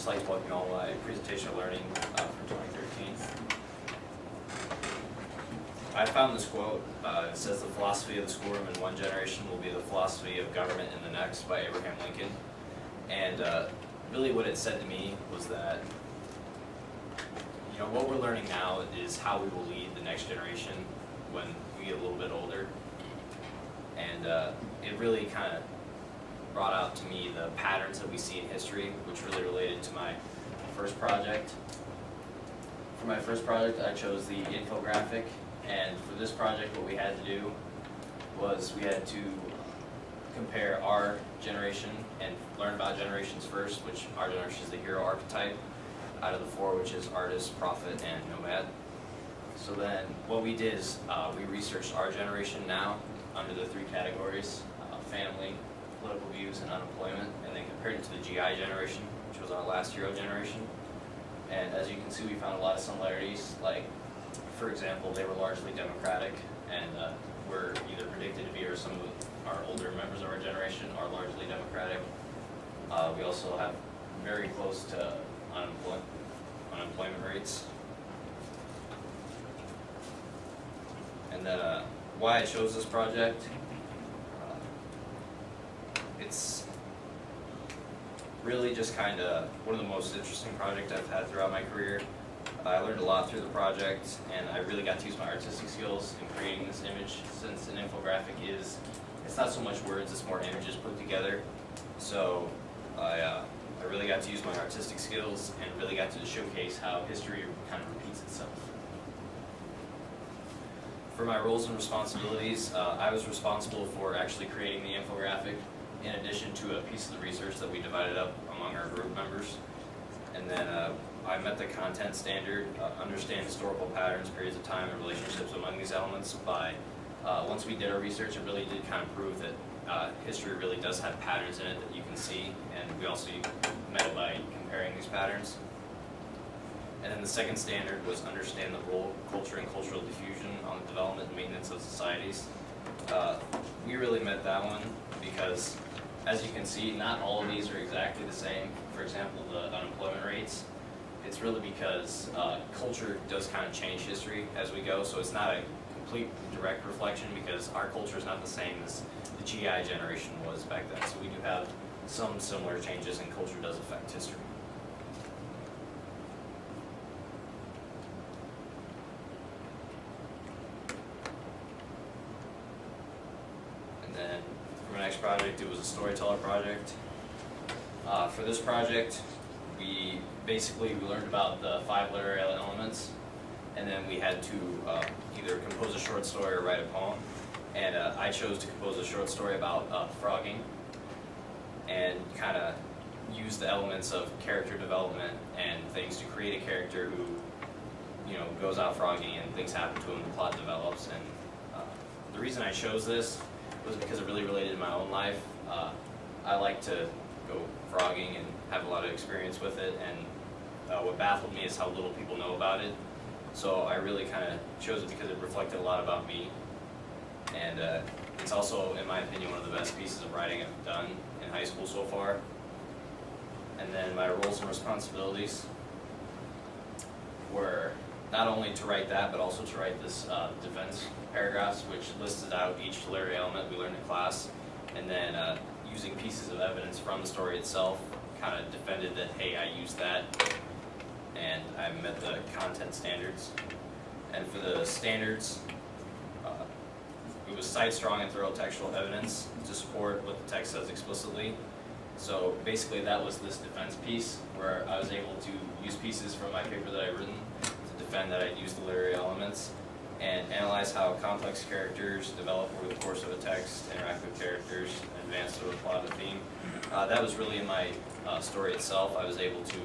just like to welcome you all to my presentation of learning for 2013. I found this quote. It says, "The philosophy of the schoolroom in one generation will be the philosophy of government in the next," by Abraham Lincoln. And really what it said to me was that, you know, what we're learning now is how we will lead the next generation when we get a little bit older. And it really kind of brought out to me the patterns that we see in history, which really related to my first project. For my first project, I chose the infographic, and for this project, what we had to do was we had to compare our generation and learn about generations first, which our generation is the hero archetype out of the four, which is artist, prophet, and nomad. So then what we did is we researched our generation now under the three categories: family, political views, and unemployment, and then compared it to the GI generation, which was our last hero generation. And as you can see, we found a lot of similarities. Like, for example, they were largely democratic, and were either predicted to be, or some of our older members of our generation are largely democratic. We also have very close to unemployment rates. And then why I chose this project, it's really just kind of one of the most interesting projects I've had throughout my career. I learned a lot through the project, and I really got to use my artistic skills in creating this image, since an infographic it's not so much words, it's more images put together. So I really got to use my artistic skills and really got to showcase how history kind of repeats itself. For my roles and responsibilities, I was responsible for actually creating the infographic, in addition to a piece of the research that we divided up among our group members. And then I met the content standard, understand historical patterns, periods of time, and relationships among these elements by, once we did our research, it really did kind of prove that history really does have patterns in it that you can see, and we also met it by comparing these patterns. And then the second standard was understand the role, culture, and cultural diffusion on the development and maintenance of societies. We really met that one because, as you can see, not all of these are exactly the same. For example, the unemployment rates, it's really because culture does kind of change history as we go, so it's not a complete direct reflection, because our culture is not the same as the GI generation was back then. So we do have some similar changes, and culture does affect history. Then for my next project, it was a storyteller project. For this project, we learned about the 5 literary elements, and then we had to either compose a short story or write a poem. And I chose to compose a short story about frogging, and kind of use the elements of character development and things to create a character who, you know, goes out frogging and things happen to him, the plot develops. And the reason I chose this was because it really related to my own life. I like to go frogging and have a lot of experience with it, and what baffled me is how little people know about it. So I really kind of chose it because it reflected a lot about me, and it's also, in my opinion, one of the best pieces of writing I've done in high school so far. And then my roles and responsibilities were not only to write that, but also to write this defense paragraphs, which listed out each literary element we learned in class, and then using pieces of evidence from the story itself, kind of defended that, hey, I used that, and I met the content standards. And for the standards, it was cite strong and thorough textual evidence to support what the text says explicitly. So basically that was this defense piece, where I was able to use pieces from my paper that I'd written to defend that I'd used the literary elements, and analyze how complex characters develop over the course of a text, interact with characters, and advance through a plot or theme. That was really in my story itself. I was able to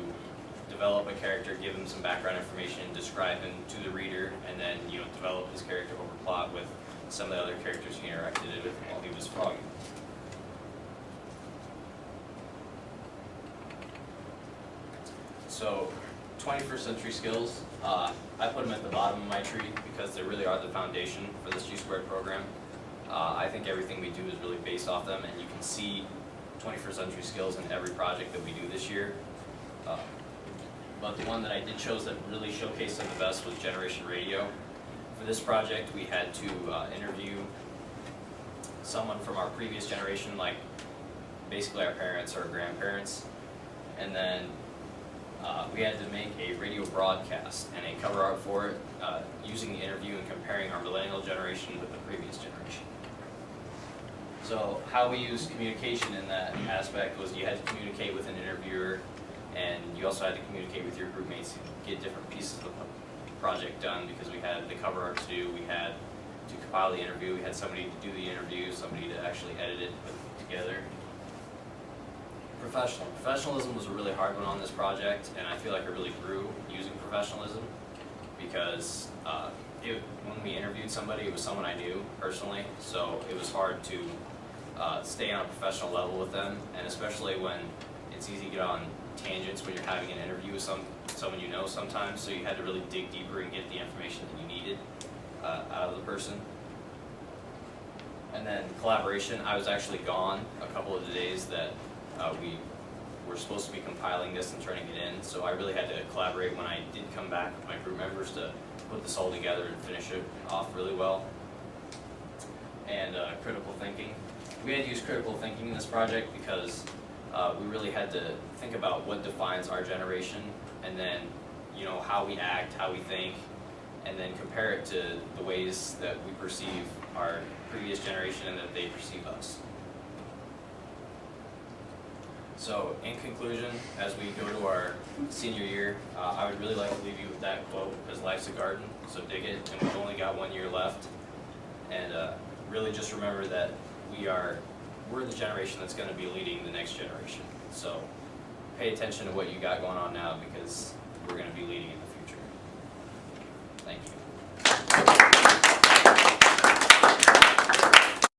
develop a character, give him some background information, describe him to the reader, and then, you know, develop his character over plot with some of the other characters he interacted with while he was frogging. So, 21st century skills, I put them at the bottom of my tree because they really are the foundation for this G-Squared program. I think everything we do is really based off them, and you can see 21st century skills in every project that we do this year. But the one that I did chose that really showcased them the best was Generation Radio. For this project, we had to interview someone from our previous generation, like basically our parents or grandparents, and then we had to make a radio broadcast and a cover art for it using the interview and comparing our millennial generation with the previous generation. So how we used communication in that aspect was you had to communicate with an interviewer, and you also had to communicate with your group mates to get different pieces of the project done, because we had the cover art to do, we had to compile the interview, we had somebody to do the interview, somebody to actually edit it, put it together. Professionalism was a really hard one on this project, and I feel like it really grew using professionalism, because when we interviewed somebody, it was someone I knew personally, so it was hard to stay on a professional level with them, and especially when it's easy to get on tangents when you're having an interview with someone you know sometimes, so you had to really dig deeper and get the information that you needed out of the person. And then collaboration, I was actually gone a couple of the days that we were supposed to be compiling this and turning it in, so I really had to collaborate when I did come back with my group members to put this all together and finish it off really well. And critical thinking. We had to use critical thinking in this project because we really had to think about what defines our generation, and then how we act, how we think, and then compare it to the ways that we perceive our previous generation and that they perceive us. So in conclusion, as we go to our senior year, I would really like to leave you with that quote, because life's a garden, so dig it, and we've only got 1 year left. And really just remember that we're the generation that's going to be leading the next generation. So pay attention to what you got going on now, because we're going to be leading in the